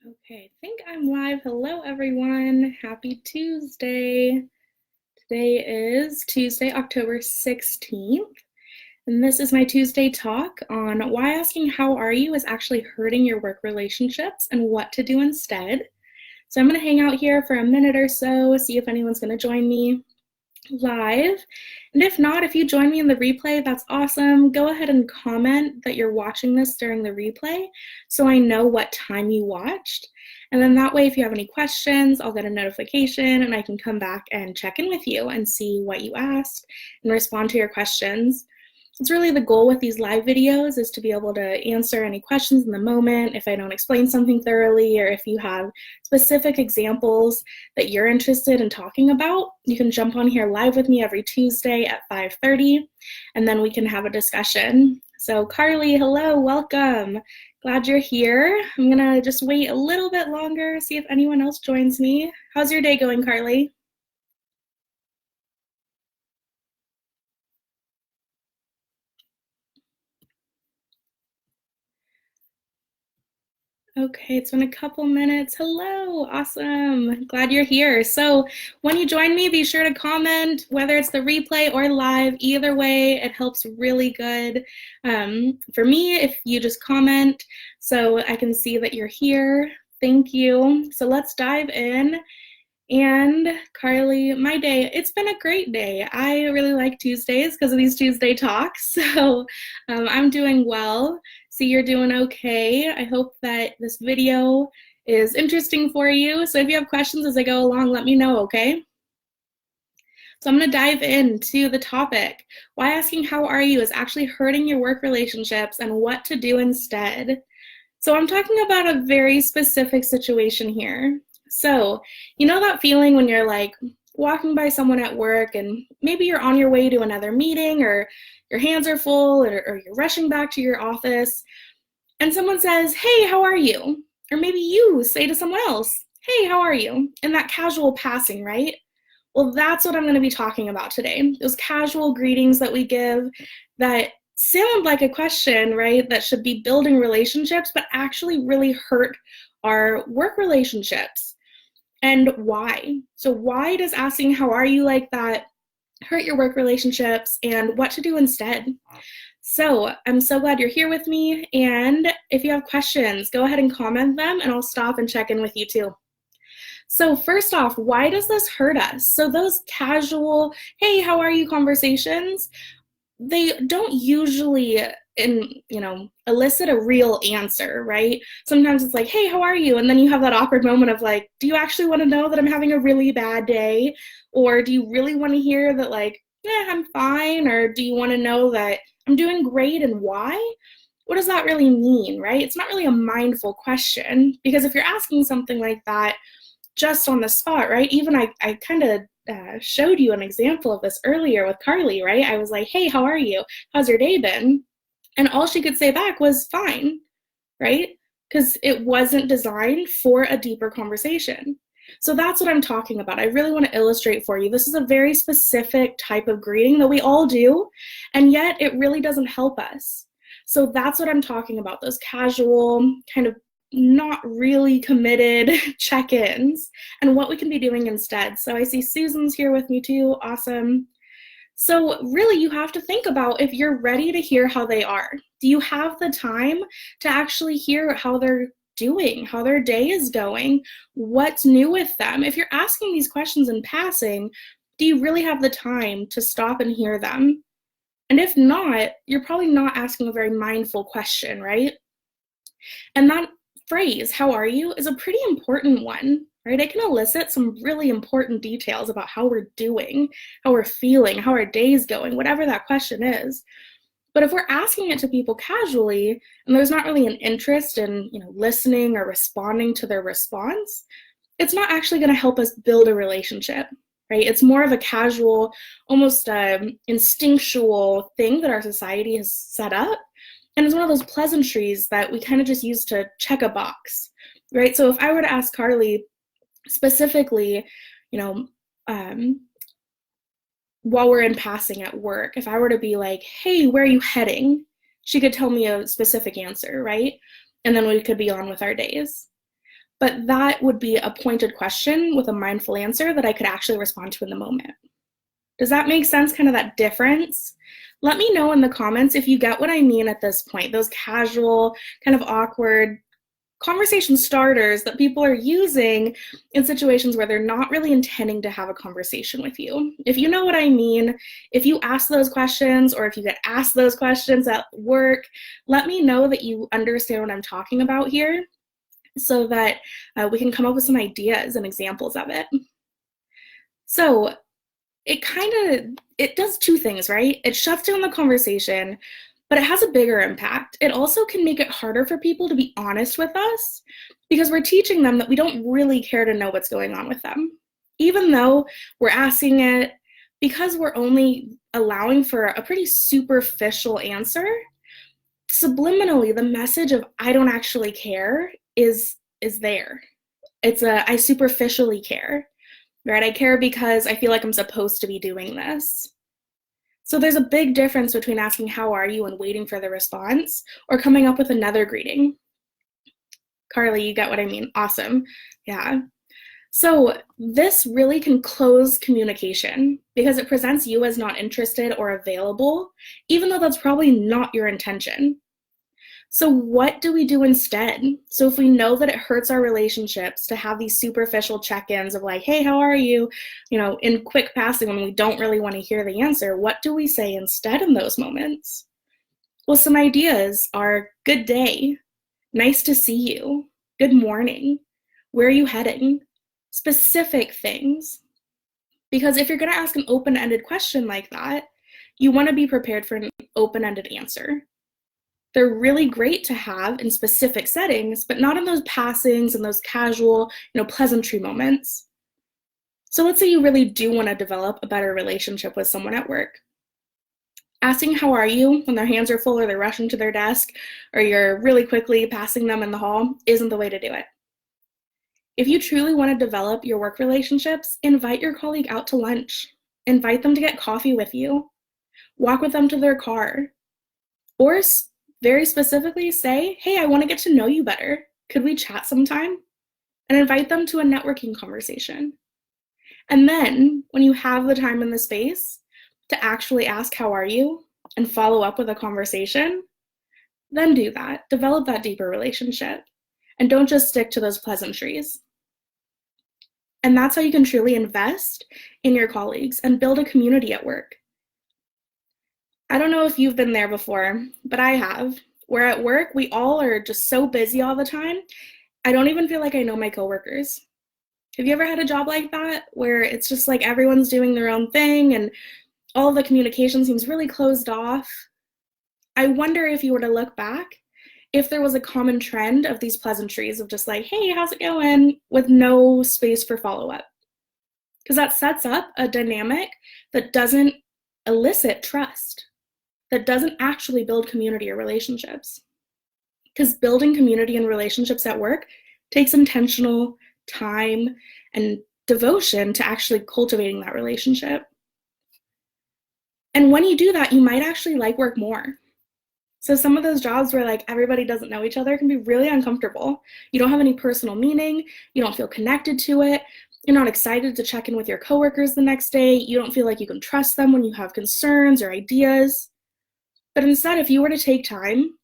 Okay, I think I'm live. Hello, everyone. Happy Tuesday. Today is Tuesday, October 16th, and this is my Tuesday talk on why asking how are you is actually hurting your work relationships and what to do instead. So I'm going to hang out here for a minute or so, see if anyone's going to join me live. And if not, if you join me in the replay, that's awesome. Go ahead and comment that you're watching this during the replay so I know what time you watched. And then that way, if you have any questions, I'll get a notification and I can come back and check in with you and see what you asked and respond to your questions. It's really the goal with these live videos is to be able to answer any questions in the moment if I don't explain something thoroughly, or if you have specific examples that you're interested in talking about. You can jump on here live with me every Tuesday at 5:30, and then we can have a discussion. So Carly, hello, welcome. Glad you're here. I'm gonna just wait a little bit longer, see if anyone else joins me. How's your day going, Carly? Okay, it's been a couple minutes. Hello, awesome. Glad you're here. So when you join me, be sure to comment, whether it's the replay or live. Either way, it helps really good. For me, if you just comment so I can see that you're here. Thank you. So let's dive in. And Carly, my day, it's been a great day. I really like Tuesdays because of these Tuesday talks. So I'm doing well. See, you're doing okay. I hope that this video is interesting for you. So if you have questions as I go along, let me know, okay? So I'm going to dive into the topic. Why asking how are you is actually hurting your work relationships and what to do instead. So I'm talking about a very specific situation here. So, you know that feeling when you're like walking by someone at work and maybe you're on your way to another meeting or your hands are full or you're rushing back to your office and someone says, "Hey, how are you?" Or maybe you say to someone else, "Hey, how are you?" In that casual passing, right? Well, that's what I'm going to be talking about today. Those casual greetings that we give that sound like a question, right? That should be building relationships, but actually really hurt our work relationships. And why? So, why does asking how are you like that hurt your work relationships and what to do instead? So, I'm so glad you're here with me. And if you have questions, go ahead and comment them and I'll stop and check in with you too. So first off, why does this hurt us? So those casual, "Hey, how are you?" conversations, they don't usually elicit a real answer, right? Sometimes it's like, "Hey, how are you?" And then you have that awkward moment of like, do you actually want to know that I'm having a really bad day? Or do you really want to hear that like, "Yeah, I'm fine," or do you want to know that I'm doing great and why? What does that really mean, right? It's not really a mindful question, because if you're asking something like that just on the spot, right? Even I kind of showed you an example of this earlier with Carly, right? I was like, "Hey, how are you? How's your day been?" And all she could say back was fine, right? Because it wasn't designed for a deeper conversation. So that's what I'm talking about. I really want to illustrate for you. This is a very specific type of greeting that we all do, and yet it really doesn't help us. So that's what I'm talking about, those casual, kind of not really committed check-ins and what we can be doing instead. So I see Susan's here with me too. Awesome. So really you have to think about if you're ready to hear how they are. Do you have the time to actually hear how they're doing, how their day is going, what's new with them? If you're asking these questions in passing, do you really have the time to stop and hear them? And if not, you're probably not asking a very mindful question, right? And that phrase, "how are you?" is a pretty important one, right? It can elicit some really important details about how we're doing, how we're feeling, how our day's going, whatever that question is. But if we're asking it to people casually and there's not really an interest in, listening or responding to their response, it's not actually going to help us build a relationship, right? It's more of a casual, almost instinctual thing that our society has set up. And it's one of those pleasantries that we kind of just use to check a box, right? So if I were to ask Carly specifically, you know, while we're in passing at work, if I were to be like, "Hey, where are you heading?" she could tell me a specific answer, right? And then we could be on with our days. but that would be a pointed question with a mindful answer that I could actually respond to in the moment. Does that make sense, kind of that difference? Let me know in the comments if you get what I mean at this point, those casual, kind of awkward conversation starters that people are using in situations where they're not really intending to have a conversation with you. If you know what I mean, if you ask those questions or if you get asked those questions at work, let me know that you understand what I'm talking about here so that we can come up with some ideas and examples of it. So it does two things, right? It shuts down the conversation, but it has a bigger impact. It also can make it harder for people to be honest with us because we're teaching them that we don't really care to know what's going on with them. Even though we're asking it, because we're only allowing for a pretty superficial answer, subliminally, the message of I don't actually care is there. It's I superficially care, right? I care because I feel like I'm supposed to be doing this. So there's a big difference between asking how are you and waiting for the response or coming up with another greeting. Carly, you get what I mean? Awesome. Yeah. So this really can close communication because it presents you as not interested or available, even though that's probably not your intention. So what do we do instead? So if we know that it hurts our relationships to have these superficial check-ins of like, hey, how are you? You know, in quick passing when we don't really want to hear the answer, what do we say instead in those moments? Well, some ideas are good day, nice to see you, good morning, where are you heading? Specific things. Because if you're going to ask an open-ended question like that, you want to be prepared for an open-ended answer. They're really great to have in specific settings, but not in those passings and those casual, pleasantry moments. So let's say you really do want to develop a better relationship with someone at work. Asking how are you when their hands are full or they're rushing to their desk or you're really quickly passing them in the hall isn't the way to do it. If you truly want to develop your work relationships, invite your colleague out to lunch. Invite them to get coffee with you. Walk with them to their car. Or very specifically say, hey, I want to get to know you better. Could we chat sometime? And invite them to a networking conversation. And then when you have the time and the space to actually ask, how are you? And follow up with a conversation, then do that. Develop that deeper relationship. And don't just stick to those pleasantries. And that's how you can truly invest in your colleagues and build a community at work. I don't know if you've been there before, but I have. Where at work, we all are just so busy all the time. I don't even feel like I know my coworkers. Have you ever had a job like that where it's just like everyone's doing their own thing and all of the communication seems really closed off? I wonder if you were to look back, if there was a common trend of these pleasantries of just like, hey, how's it going? With no space for follow-up. Because that sets up a dynamic that doesn't elicit trust, that doesn't actually build community or relationships. Because building community and relationships at work takes intentional time and devotion to actually cultivating that relationship. And when you do that, you might actually like work more. So some of those jobs where like everybody doesn't know each other can be really uncomfortable. You don't have any personal meaning, you don't feel connected to it, you're not excited to check in with your coworkers the next day, you don't feel like you can trust them when you have concerns or ideas. But instead, if you were to take time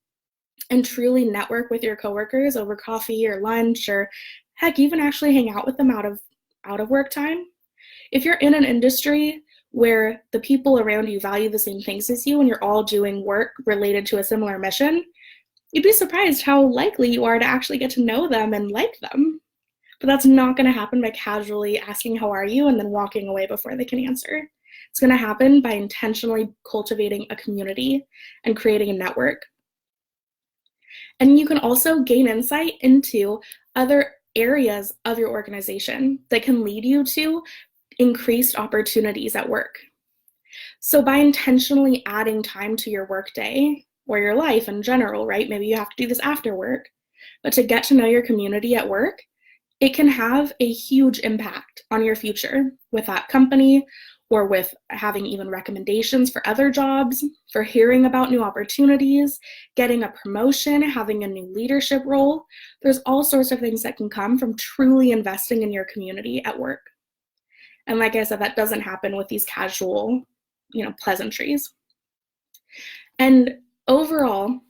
and truly network with your coworkers over coffee or lunch, or heck, even actually hang out with them out of work time, if you're in an industry where the people around you value the same things as you and you're all doing work related to a similar mission, you'd be surprised how likely you are to actually get to know them and like them. But that's not going to happen by casually asking how are you and then walking away before they can answer. It's going to happen by intentionally cultivating a community and creating a network. And you can also gain insight into other areas of your organization that can lead you to increased opportunities at work. So by intentionally adding time to your workday or your life in general, right? Maybe you have to do this after work, but to get to know your community at work, it can have a huge impact on your future with that company or with having even recommendations for other jobs, for hearing about new opportunities, getting a promotion, having a new leadership role. There's all sorts of things that can come from truly investing in your community at work. And like I said, that doesn't happen with these casual, pleasantries. And overall,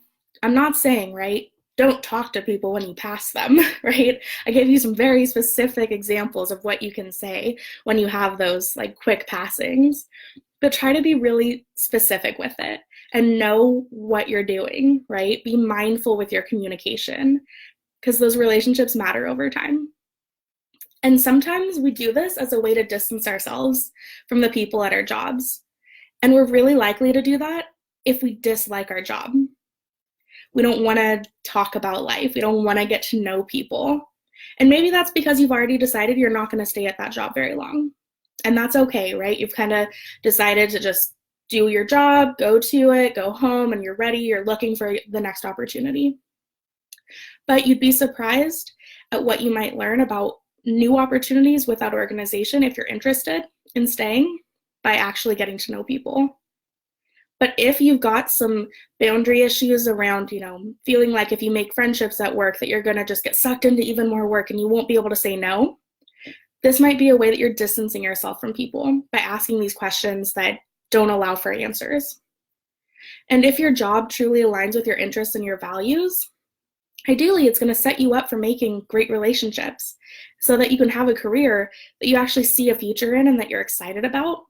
I'm not saying, right, don't talk to people when you pass them, right? I gave you some very specific examples of what you can say when you have those like quick passings, but try to be really specific with it and know what you're doing, right? Be mindful with your communication because those relationships matter over time. And sometimes we do this as a way to distance ourselves from the people at our jobs. And we're really likely to do that if we dislike our job. We don't want to talk about life. We don't want to get to know people. And maybe that's because you've already decided you're not going to stay at that job very long. And that's okay, right? You've kind of decided to just do your job, go to it, go home, and you're ready. You're looking for the next opportunity. But you'd be surprised at what you might learn about new opportunities with that organization if you're interested in staying by actually getting to know people. But if you've got some boundary issues around, feeling like if you make friendships at work that you're going to just get sucked into even more work and you won't be able to say no, this might be a way that you're distancing yourself from people by asking these questions that don't allow for answers. And if your job truly aligns with your interests and your values, ideally it's going to set you up for making great relationships so that you can have a career that you actually see a future in and that you're excited about.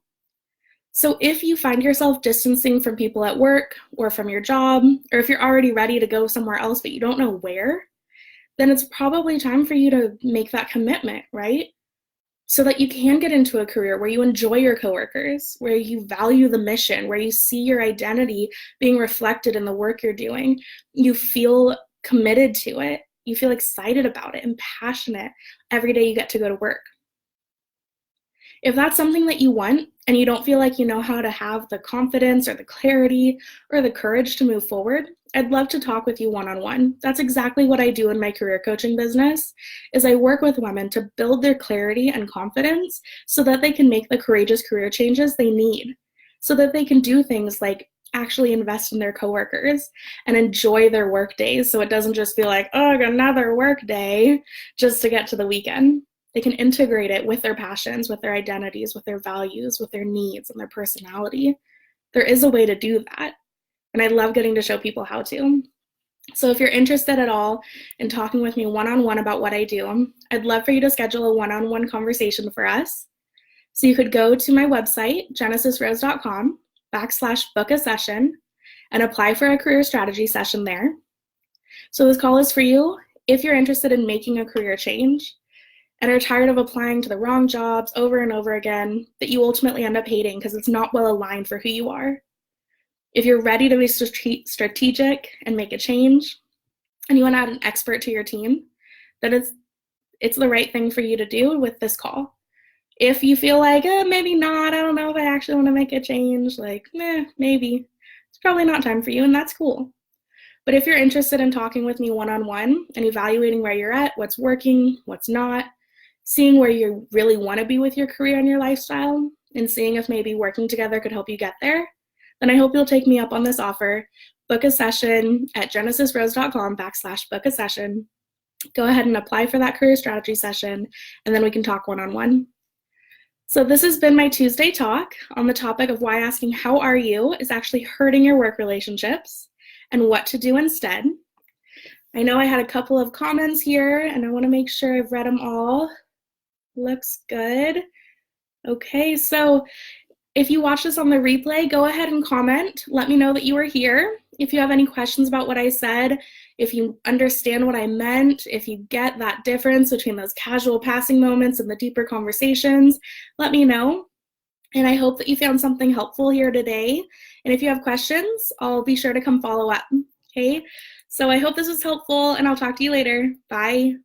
So if you find yourself distancing from people at work or from your job, or if you're already ready to go somewhere else but you don't know where, then it's probably time for you to make that commitment, right? So that you can get into a career where you enjoy your coworkers, where you value the mission, where you see your identity being reflected in the work you're doing. You feel committed to it. You feel excited about it and passionate every day you get to go to work. If that's something that you want and you don't feel like you know how to have the confidence or the clarity or the courage to move forward, I'd love to talk with you one-on-one. That's exactly what I do in my career coaching business, is I work with women to build their clarity and confidence so that they can make the courageous career changes they need, so that they can do things like actually invest in their coworkers and enjoy their work days so it doesn't just feel like, oh, another work day just to get to the weekend. They can integrate it with their passions, with their identities, with their values, with their needs and their personality. There is a way to do that. And I love getting to show people how to. So if you're interested at all in talking with me one-on-one about what I do, I'd love for you to schedule a one-on-one conversation for us. So you could go to my website, genesisrose.com/book a session and apply for a career strategy session there. So this call is for you if you're interested in making a career change and are tired of applying to the wrong jobs over and over again that you ultimately end up hating because it's not well aligned for who you are. If you're ready to be strategic and make a change, and you want to add an expert to your team, then it's the right thing for you to do with this call. If you feel like, maybe not, I don't know if I actually want to make a change, maybe, it's probably not time for you, and that's cool. But if you're interested in talking with me one-on-one and evaluating where you're at, what's working, what's not, seeing where you really want to be with your career and your lifestyle, and seeing if maybe working together could help you get there, then I hope you'll take me up on this offer. Book a session at genesisrose.com/book a session. Go ahead and apply for that career strategy session, and then we can talk one-on-one. So this has been my Tuesday talk on the topic of why asking how are you is actually hurting your work relationships and what to do instead. I know I had a couple of comments here, and I want to make sure I've read them all. Looks good. Okay, so if you watch this on the replay, go ahead and comment. Let me know that you were here. If you have any questions about what I said, if you understand what I meant, if you get that difference between those casual passing moments and the deeper conversations, let me know. And I hope that you found something helpful here today. And if you have questions, I'll be sure to come follow up. Okay, so I hope this was helpful, and I'll talk to you later. Bye.